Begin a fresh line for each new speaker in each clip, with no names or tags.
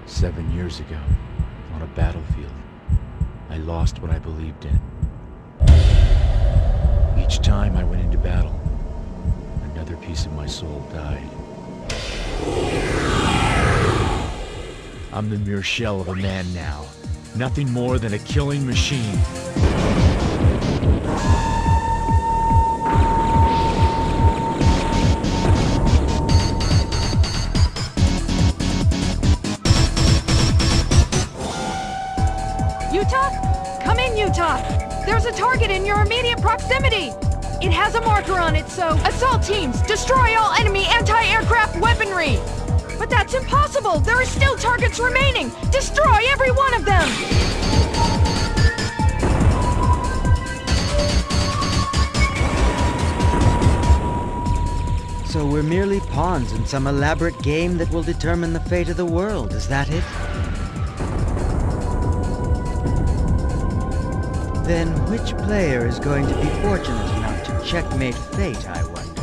7 years ago, on a battlefield, I lost what I believed in. Each time I went into battle, another piece of my soul died. I'm the mere shell of a man now, nothing more than a killing machine.
Yuta? Come in, Yuta! There's a target in your immediate proximity! It has a marker on it, so... Assault teams, destroy all enemy anti-aircraft weaponry! But that's impossible! There are still targets remaining! Destroy every one of them!
So we're merely pawns in some elaborate game that will determine the fate of the world, is that it? Then which player is going to be fortunate enough to checkmate fate, I wonder?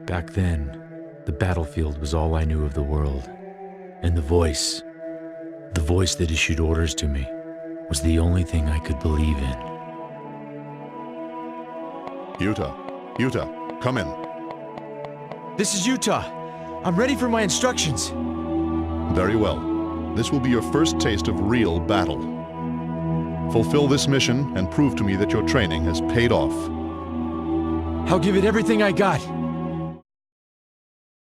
Back then, the battlefield was all I knew of the world. And the voice that issued orders to me, was the only thing I could believe in.
Yuta, come in.
This is Yuta. I'm ready for my instructions.
Very well. This will be your first taste of real battle. Fulfill this mission and prove to me that your training has paid off.
I'll give it everything I got.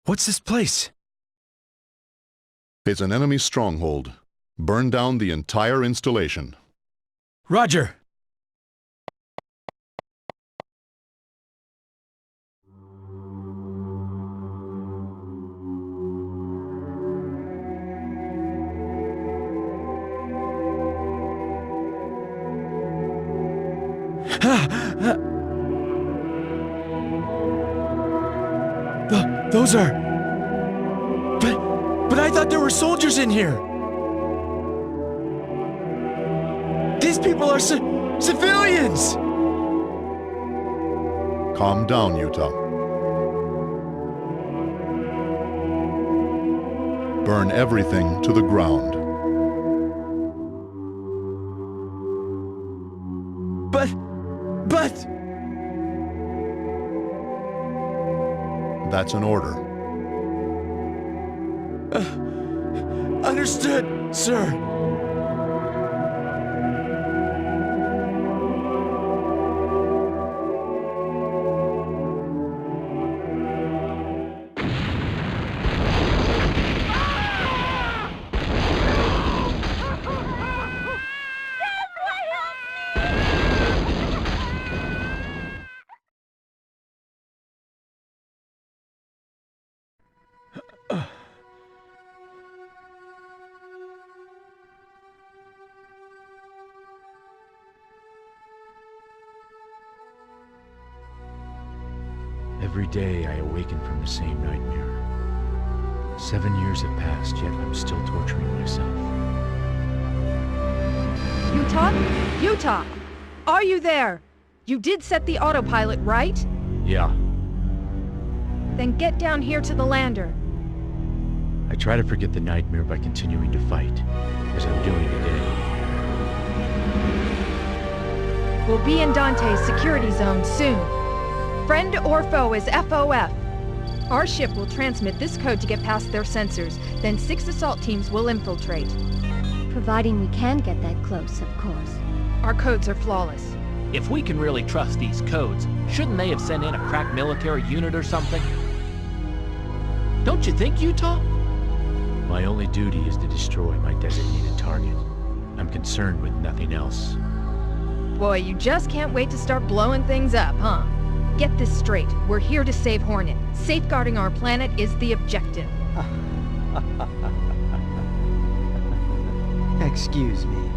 What's this place?
It's an enemy stronghold. Burn down the entire installation.
Roger! Those are... But I thought there were soldiers in here! These people are civilians!
Calm down, Yuta. Burn everything to the ground.
But...
That's an order.
Understood, sir. Every day I awaken from the same nightmare. 7 years have passed, yet I'm still torturing myself.
Yuta? Yuta! Are you there? You did set the autopilot, right?
Yeah.
Then get down here to the lander.
I try to forget the nightmare by continuing to fight, as I'm doing today.
We'll be in Dante's security zone soon. Friend or foe is FOF. Our ship will transmit this code to get past their sensors, then 6 assault teams will infiltrate.
Providing we can get that close, of course.
Our codes are flawless.
If we can really trust these codes, shouldn't they have sent in a crack military unit or something? Don't you think, Yuta?
My only duty is to destroy my designated target. I'm concerned with nothing else.
Boy, you just can't wait to start blowing things up, huh? Get this straight. We're here to save Hornet. Safeguarding our planet is the objective.
Excuse me.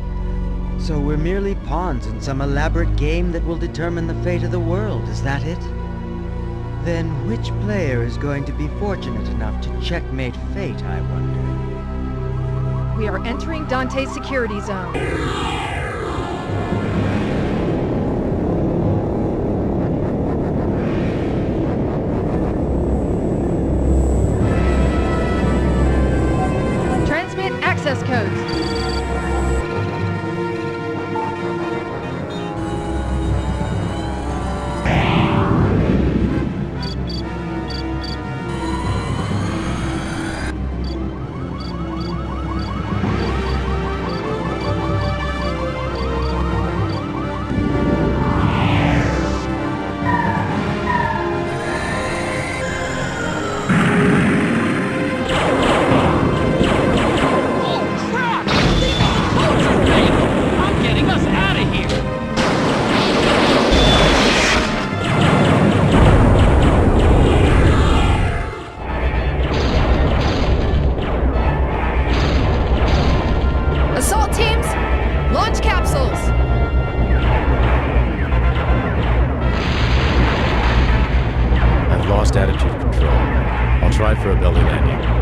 So we're merely pawns in some elaborate game that will determine the fate of the world, is that it? Then which player is going to be fortunate enough to checkmate fate, I wonder?
We are entering Dante's security zone.
lost attitude control. I'll try for a belly landing.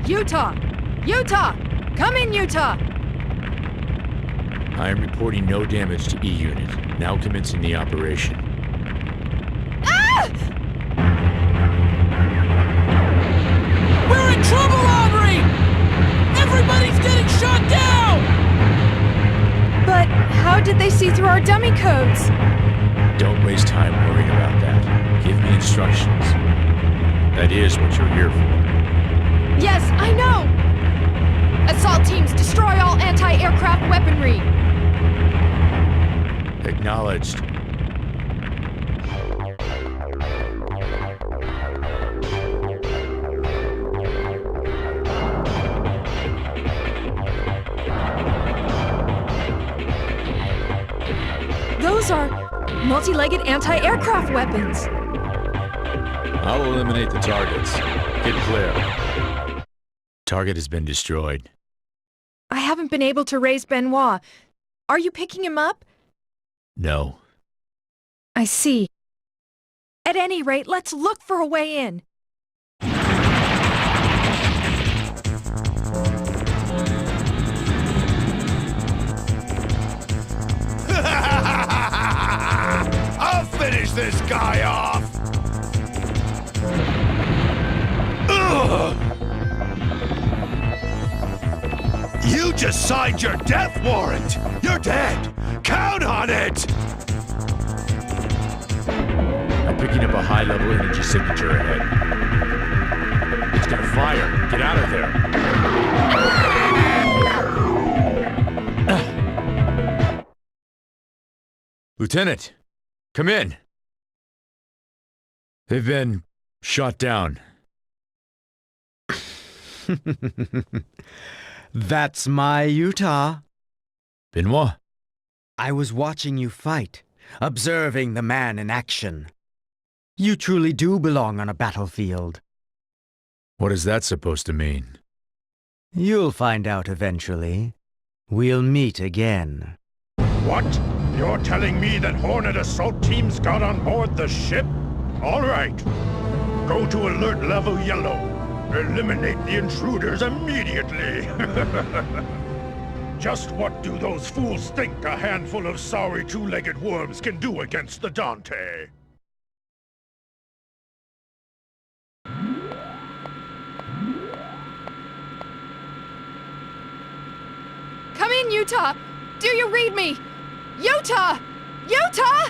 Utah! Utah! Come in, Utah!
I am reporting no damage to E-Unit. Now commencing the operation.
Ah!
We're in trouble, Aubrey! Everybody's getting shot down!
But how did they see through our dummy codes?
Don't waste time worrying about that. Give me instructions. That is what you're here for.
Yes, I know! Assault teams, destroy all anti-aircraft weaponry!
Acknowledged.
Those are multi-legged anti-aircraft weapons.
I'll eliminate the targets. Get clear. Target has been destroyed.
I haven't been able to raise Benoit. Are you picking him up?
No.
I see. At any rate, let's look for a way in.
I'll finish this guy off! Ugh! You just signed your death warrant! You're dead! Count on it!
I'm picking up a high-level energy signature ahead. It's gonna fire. Get out of there. Lieutenant, come in. They've been shot down.
That's my Utah.
Benoit?
I was watching you fight, observing the man in action. You truly do belong on a battlefield.
What is that supposed to mean?
You'll find out eventually. We'll meet again.
What? You're telling me that Hornet assault teams got on board the ship? All right. Go to alert level yellow. Eliminate the intruders immediately. Just what do those fools think a handful of sorry two-legged worms can do against the Dante?
Come in, Utah! Do you read me? Utah! Utah!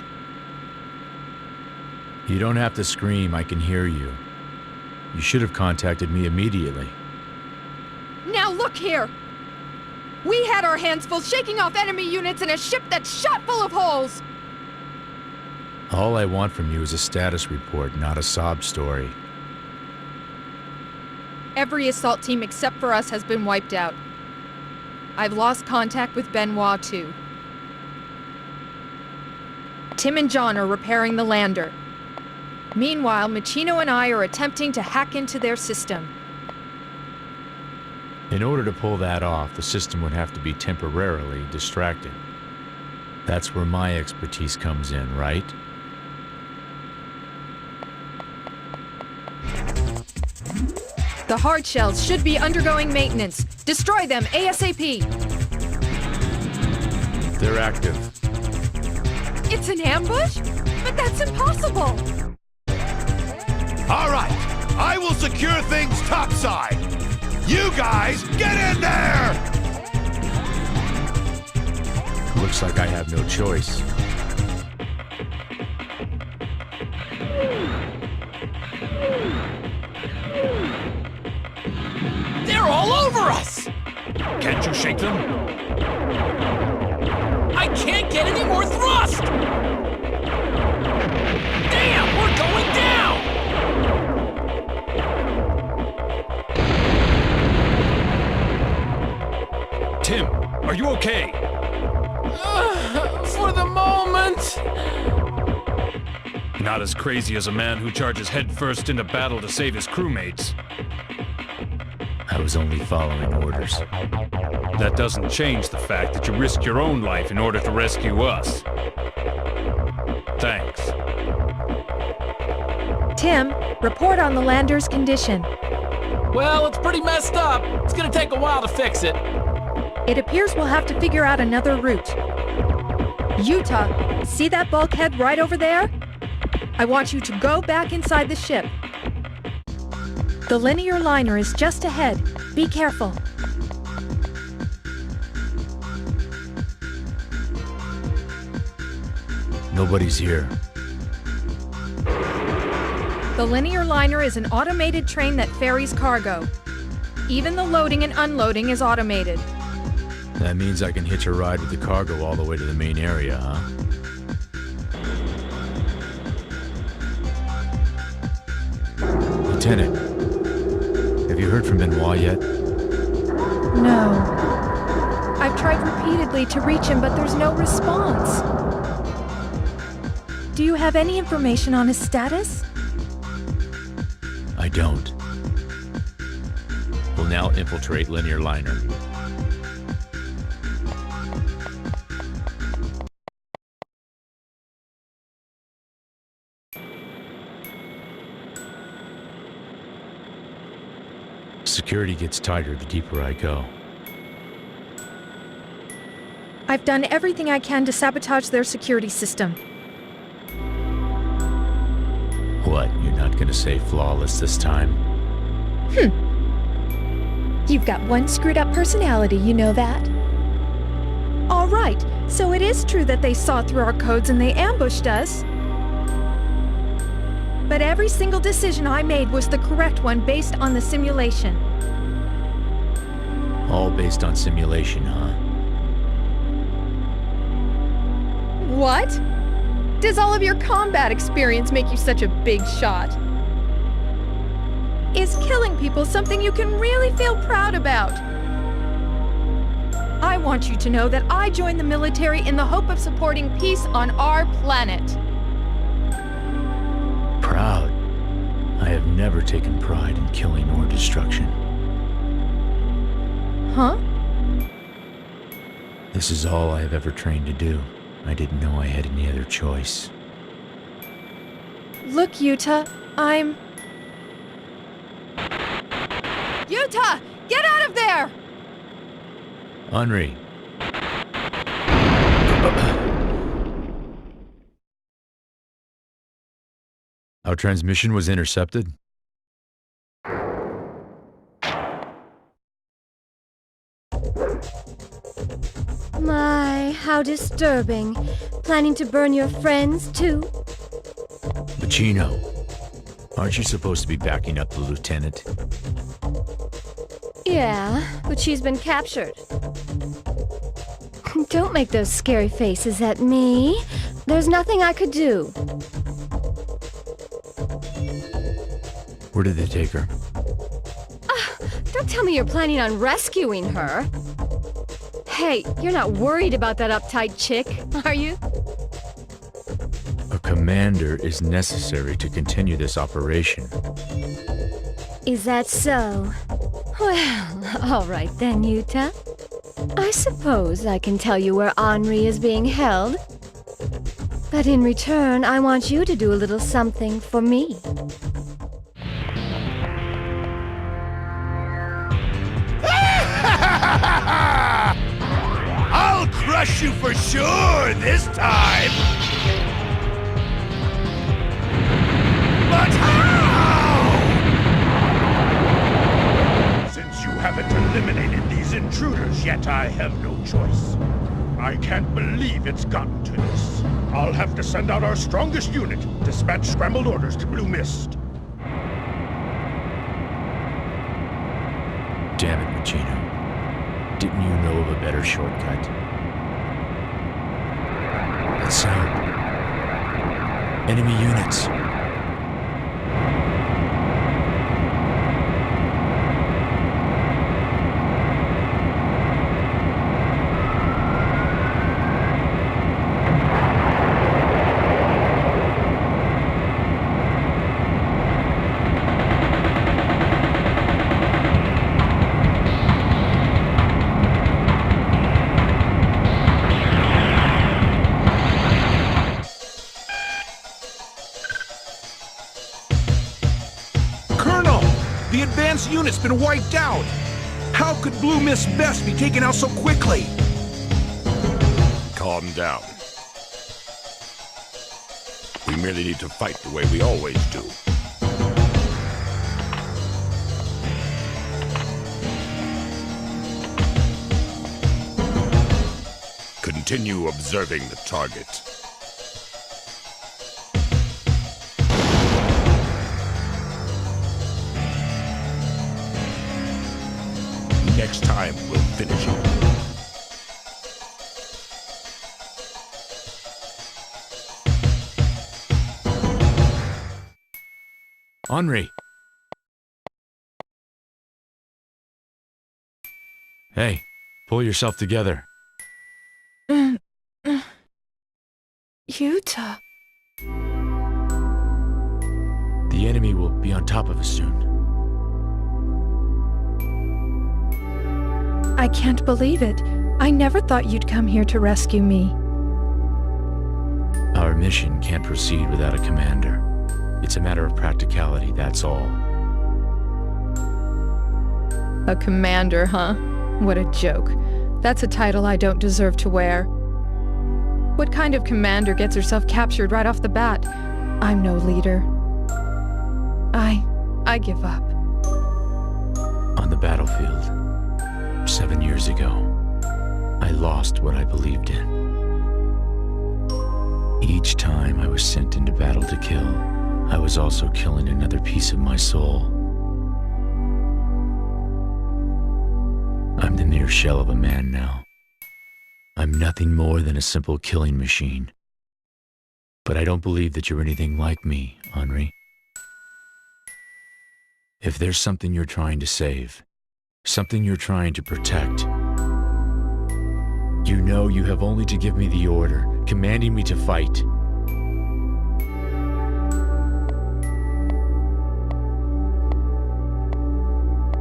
You don't have to scream, I can hear you. You should have contacted me immediately.
Now look here! We had our hands full shaking off enemy units in a ship that's shot full of holes!
All I want from you is a status report, not a sob story.
Every assault team except for us has been wiped out. I've lost contact with Benoit too. Tim and John are repairing the lander. Meanwhile, Machino and I are attempting to hack into their system.
In order to pull that off, the system would have to be temporarily distracted. That's where my expertise comes in, right?
The hard shells should be undergoing maintenance. Destroy them ASAP!
They're active.
It's an ambush? But that's impossible!
All right. I will secure things topside. You guys, get in there!
Looks like I have no choice.
They're all over us!
Can't you shake them?
I can't get any more thrust! Damn, we're going down!
Tim, are you okay?
For the moment...
Not as crazy as a man who charges headfirst into battle to save his crewmates.
I was only following orders.
That doesn't change the fact that you risked your own life in order to rescue us. Thanks.
Tim, report on the lander's condition.
Well, it's pretty messed up. It's gonna take a while to fix it.
It appears we'll have to figure out another route. Utah, see that bulkhead right over there? I want you to go back inside the ship. The linear liner is just ahead. Be careful.
Nobody's here.
The linear liner is an automated train that ferries cargo. Even the loading and unloading is automated.
That means I can hitch a ride with the cargo all the way to the main area, huh? Lieutenant, have you heard from Benoit yet?
No. I've tried repeatedly to reach him, but there's no response. Do you have any information on his status?
I don't. We'll now infiltrate linear liner. Security gets tighter the deeper I go.
I've done everything I can to sabotage their security system.
What, you're not gonna say flawless this time?
You've got one screwed up personality, you know that? All right, so it is true that they saw through our codes and they ambushed us. But every single decision I made was the correct one based on the simulation.
All based on simulation, huh?
What? Does all of your combat experience make you such a big shot? Is killing people something you can really feel proud about? I want you to know that I joined the military in the hope of supporting peace on our planet.
Proud? I have never taken pride in killing or destruction.
Huh?
This is all I have ever trained to do. I didn't know I had any other choice.
Look, Utah, Utah! Get out of there!
Henri. Our transmission was intercepted.
My, how disturbing. Planning to burn your friends, too?
Machino, aren't you supposed to be backing up the lieutenant?
Yeah, but she's been captured. Don't make those scary faces at me. There's nothing I could do.
Where did they take her?
Don't tell me you're planning on rescuing her. Hey, you're not worried about that uptight chick, are you?
A commander is necessary to continue this operation.
Is that so? Well, all right then, Utah. I suppose I can tell you where Henri is being held. But in return, I want you to do a little something for me.
I'll crush you for sure this time! But how? Since you haven't eliminated these intruders yet, I have no choice. I can't believe it's gotten to this. I'll have to send out our strongest unit, dispatch scrambled orders to Blue Mist.
Damn it, Machino. Didn't you know of a better shortcut? That sound. Enemy units.
unit's been wiped out! How could Blue Mist Best be taken out so quickly?
Calm down. We merely need to fight the way we always do. Continue observing the target. Next time, we'll finish it.
Henri! Hey, pull yourself together.
Yuta.
The enemy will be on top of us soon.
I can't believe it. I never thought you'd come here to rescue me.
Our mission can't proceed without a commander. It's a matter of practicality, that's all.
A commander, huh? What a joke. That's a title I don't deserve to wear. What kind of commander gets herself captured right off the bat? I'm no leader. I give up.
On the battlefield, 7 years ago, I lost what I believed in. Each time I was sent into battle to kill, I was also killing another piece of my soul. I'm the mere shell of a man now. I'm nothing more than a simple killing machine. But I don't believe that you're anything like me, Henri. If there's something you're trying to save, something you're trying to protect, you know you have only to give me the order, commanding me to fight.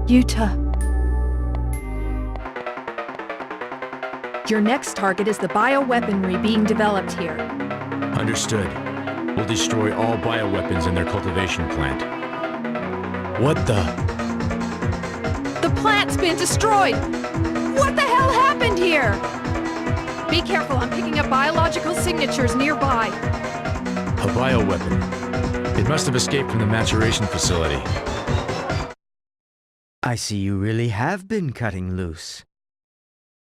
Yuta. Your next target is the bioweaponry being developed here.
Understood. We'll destroy all bioweapons in their cultivation plant. What the?
The plant's been destroyed! What the hell happened here? Be careful, I'm picking up biological signatures nearby.
A bioweapon. It must have escaped from the maturation facility.
I see you really have been cutting loose.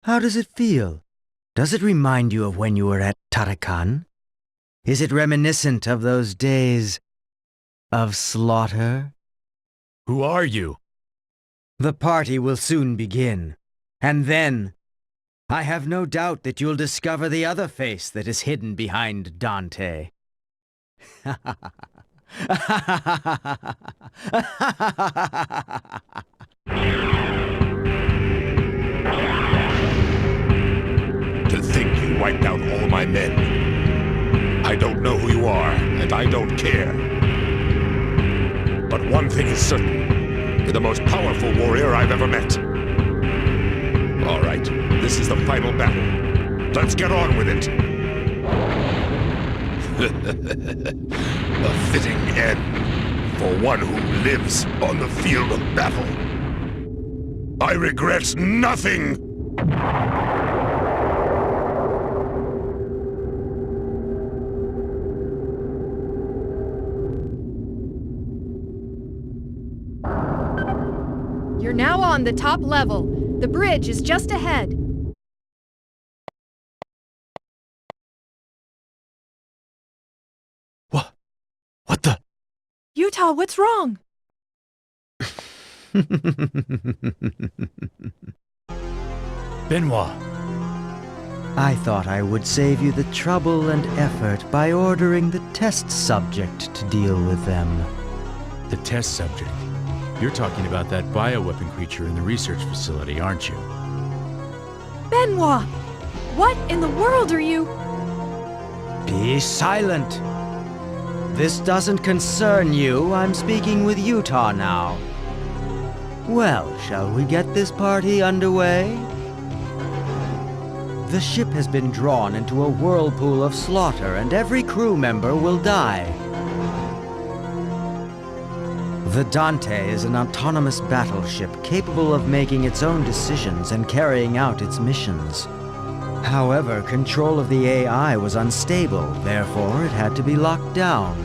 How does it feel? Does it remind you of when you were at Tarakan? Is it reminiscent of those days of slaughter?
Who are you?
The party will soon begin, and then I have no doubt that you'll discover the other face that is hidden behind Dante.
To think you wiped out all my men. I don't know who you are, and I don't care. But one thing is certain. You're the most powerful warrior I've ever met. All right, this is the final battle. Let's get on with it. A fitting end for one who lives on the field of battle. I regret nothing!
You're now on the top level. The bridge is just ahead.
What the?
Yuta, what's wrong?
Benoit.
I thought I would save you the trouble and effort by ordering the test subject to deal with them.
The test subject? You're talking about that bioweapon creature in the research facility, aren't you?
Benoit! What in the world are you?
Be silent! This doesn't concern you. I'm speaking with Yuta now. Well, shall we get this party underway? The ship has been drawn into a whirlpool of slaughter, and every crew member will die. The Dante is an autonomous battleship capable of making its own decisions and carrying out its missions. However, control of the AI was unstable, therefore it had to be locked down.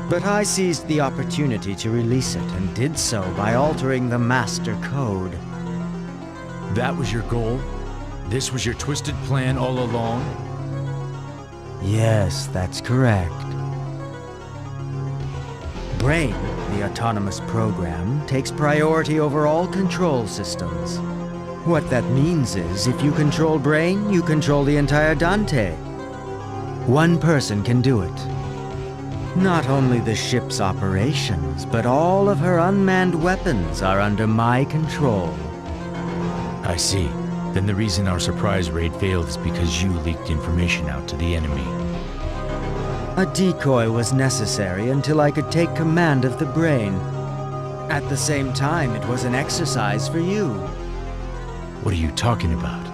But I seized the opportunity to release it and did so by altering the master code.
That was your goal? This was your twisted plan all along?
Yes, that's correct. Brain, the autonomous program, takes priority over all control systems. What that means is, if you control Brain, you control the entire Dante. One person can do it. Not only the ship's operations, but all of her unmanned weapons are under my control.
I see. Then the reason our surprise raid failed is because you leaked information out to the enemy.
A decoy was necessary until I could take command of the Brain. At the same time, it was an exercise for you.
What are you talking about?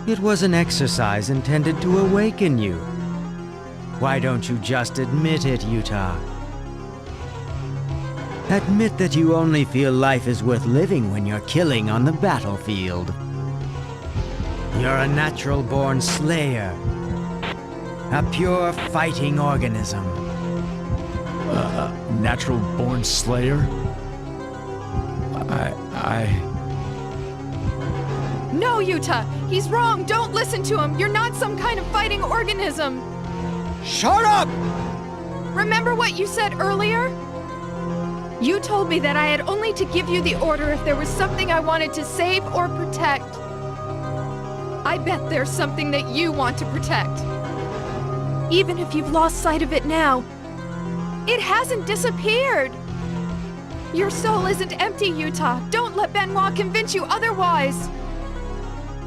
It was an exercise intended to awaken you. Why don't you just admit it, Utah? Admit that you only feel life is worth living when you're killing on the battlefield. You're a natural-born slayer. A pure fighting organism.
Natural-born slayer?
No, Yuta! He's wrong! Don't listen to him! You're not some kind of fighting organism!
Shut up!
Remember what you said earlier? You told me that I had only to give you the order if there was something I wanted to save or protect. I bet there's something that you want to protect. Even if you've lost sight of it now, it hasn't disappeared! Your soul isn't empty, Utah. Don't let Benoit convince you otherwise!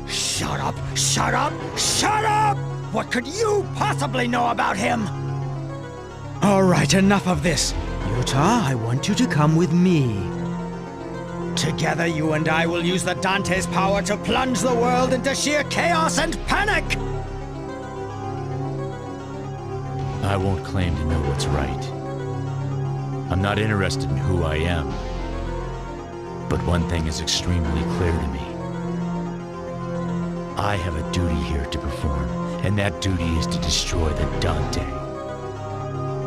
Shut up! Shut up! Shut up! What could you possibly know about him? All right, enough of this. Utah, I want you to come with me. Together, you and I will use the Dante's power to plunge the world into sheer chaos and panic!
I won't claim to know what's right. I'm not interested in who I am. But one thing is extremely clear to me. I have a duty here to perform, and that duty is to destroy the Dante.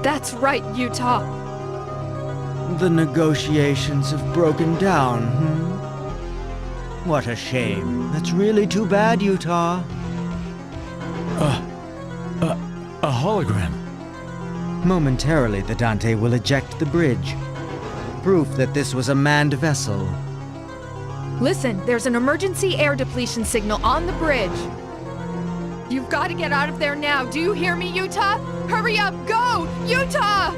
That's right, Utah.
The negotiations have broken down, What a shame. That's really too bad, Utah.
A hologram.
Momentarily, the Dante will eject the bridge. Proof that this was a manned vessel.
Listen, there's an emergency air depletion signal on the bridge. You've got to get out of there now. Do you hear me, Utah? Hurry up, go! Utah!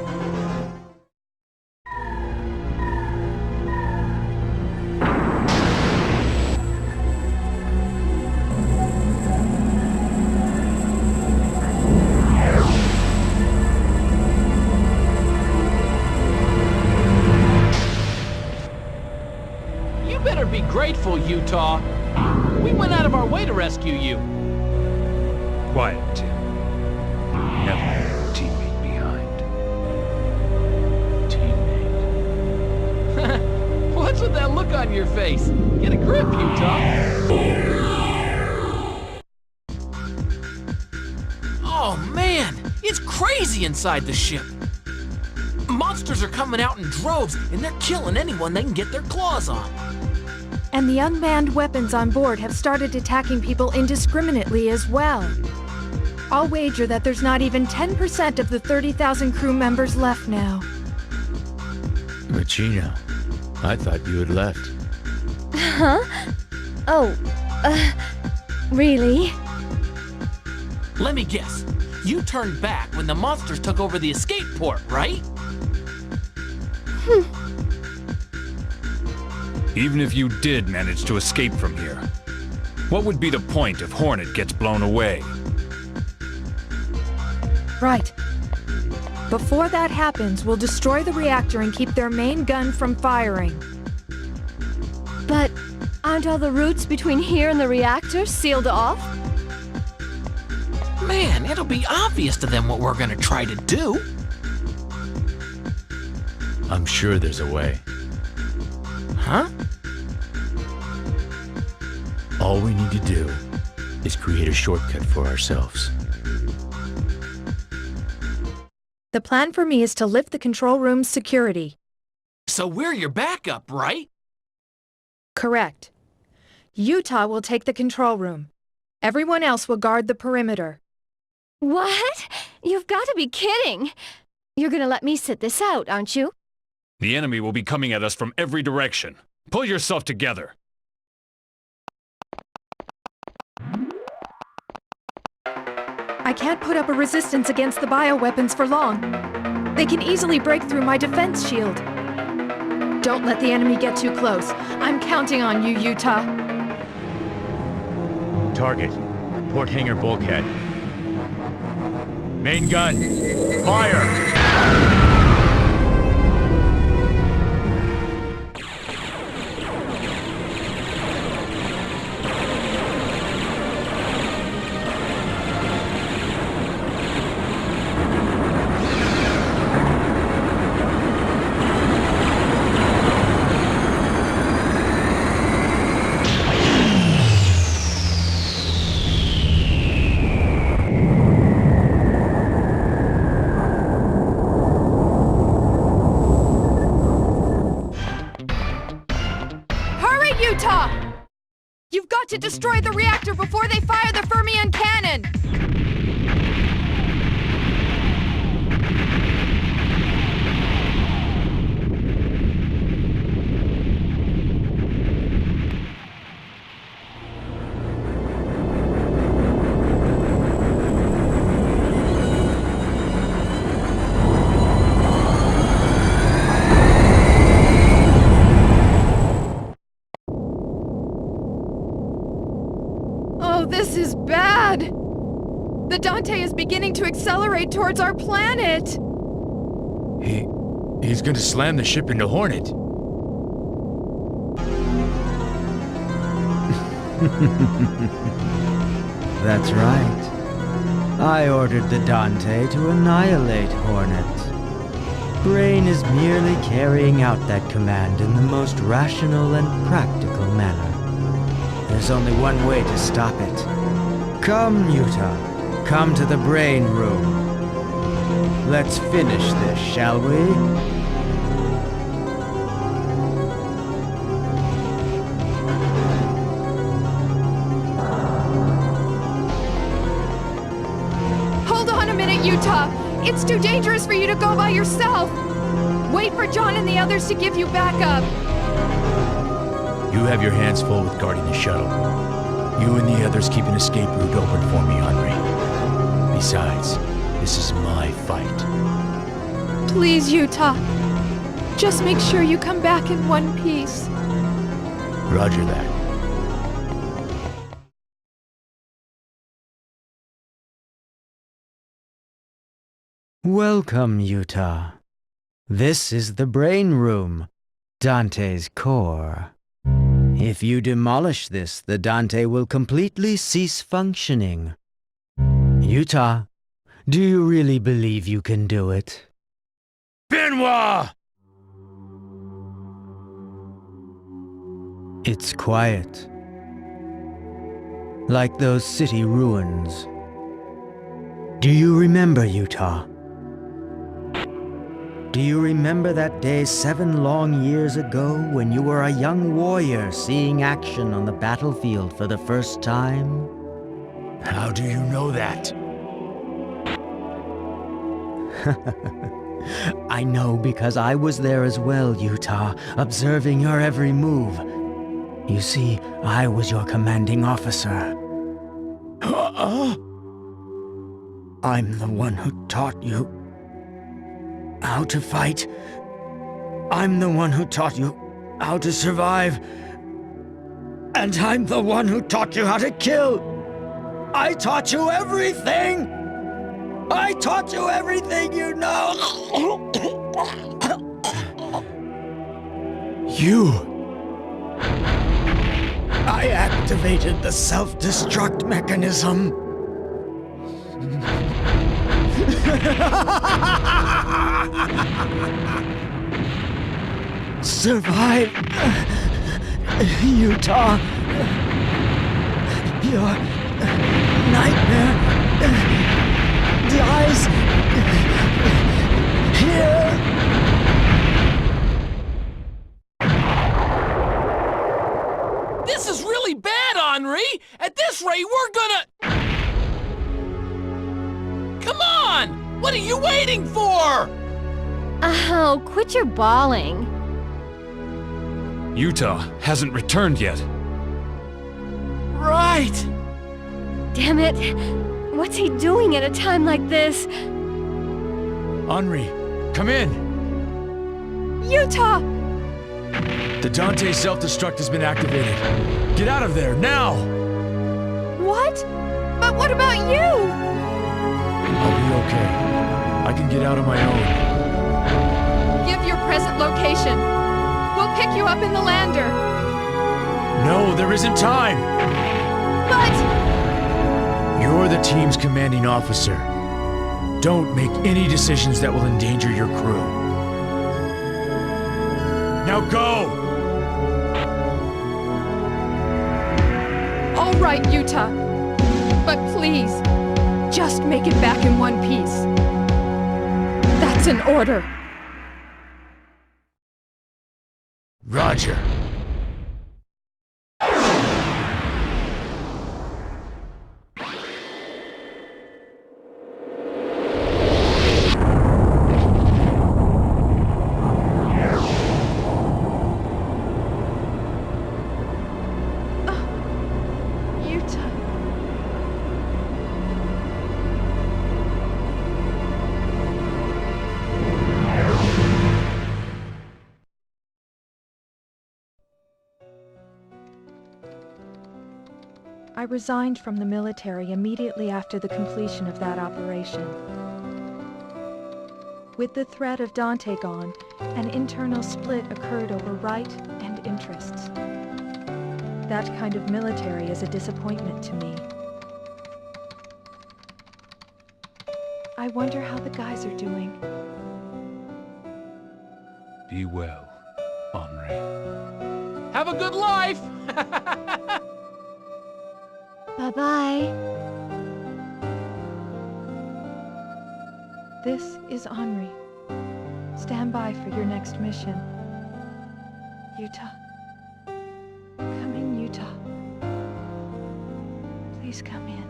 Be grateful, Utah. We went out of our way to rescue you.
Quiet, Tim. Never leave a teammate behind.
Teammate? What's with that look on your face? Get a grip, Utah. Oh, man! It's crazy inside the ship. Monsters are coming out in droves, and they're killing anyone they can get their claws on.
And the unmanned weapons on board have started attacking people indiscriminately as well. I'll wager that there's not even 10% of the 30,000 crew members left now.
Machino, I thought you had left.
Huh? Oh, really?
Let me guess. You turned back when the monsters took over the escape port, right?
Even if you did manage to escape from here, what would be the point if Hornet gets blown away?
Right. Before that happens, we'll destroy the reactor and keep their main gun from firing.
But aren't all the routes between here and the reactor sealed off?
Man, it'll be obvious to them what we're gonna try to do.
I'm sure there's a way.
Huh?
All we need to do is create a shortcut for ourselves.
The plan for me is to lift the control room's security.
So we're your backup, right?
Correct. Utah will take the control room. Everyone else will guard the perimeter.
What? You've got to be kidding! You're gonna let me sit this out, aren't you?
The enemy will be coming at us from every direction. Pull yourself together.
I can't put up a resistance against the bioweapons for long. They can easily break through my defense shield. Don't let the enemy get too close. I'm counting on you, Utah.
Target, port hangar bulkhead. Main gun, fire!
Utah! You've got to destroy the reactor before they fire the Fermion cannon! This is bad! The Dante is beginning to accelerate towards our planet!
He's gonna slam the ship into Hornet.
That's right. I ordered the Dante to annihilate Hornet. Brain is merely carrying out that command in the most rational and practical manner. There's only one way to stop it. Come, Utah. Come to the brain room. Let's finish this, shall we?
Hold on a minute, Utah! It's too dangerous for you to go by yourself! Wait for John and the others to give you backup!
You have your hands full with guarding the shuttle. You and the others keep an escape route open for me, Henry. Besides, this is my fight.
Please, Utah. Just make sure you come back in one piece.
Roger that.
Welcome, Utah. This is the brain room, Dante's core. If you demolish this, the Dante will completely cease functioning. Utah, do you really believe you can do it?
Benoit!
It's quiet. Like those city ruins. Do you remember, Utah? Do you remember that day 7 long years ago when you were a young warrior seeing action on the battlefield for the first time?
How do you know that?
I know because I was there as well, Utah, observing your every move. You see, I was your commanding officer. I'm the one who taught you how to fight. I'm the one who taught you how to survive. And I'm the one who taught you how to kill. I taught you everything! I taught you everything you know!
You!
I activated the self-destruct mechanism. survive. Utah. Your nightmare dies here.
This is really bad, Henri! At this rate, we're gonna... Come on! What are you waiting for?
Oh, quit your bawling.
Utah hasn't returned yet.
Right!
Damn it. What's he doing at a time like this?
Henri, come in!
Utah!
The Dante self-destruct has been activated. Get out of there, now!
What? But what about you?
I'll be okay. I can get out on my own.
Give your present location. We'll pick you up in the lander.
No, there isn't time!
But...
You're the team's commanding officer. Don't make any decisions that will endanger your crew. Now go!
All right, Utah. But please, just make it back in one piece. That's an order.
Roger.
Utah. I resigned from the military immediately after the completion of that operation. With the threat of Dante gone, an internal split occurred over right and interests. That kind of military is a disappointment to me. I wonder how the guys are doing.
Be well, Henri.
Have a good life!
Bye-bye.
This is Henri. Stand by for your next mission. Utah. Come in, Utah. Please come in.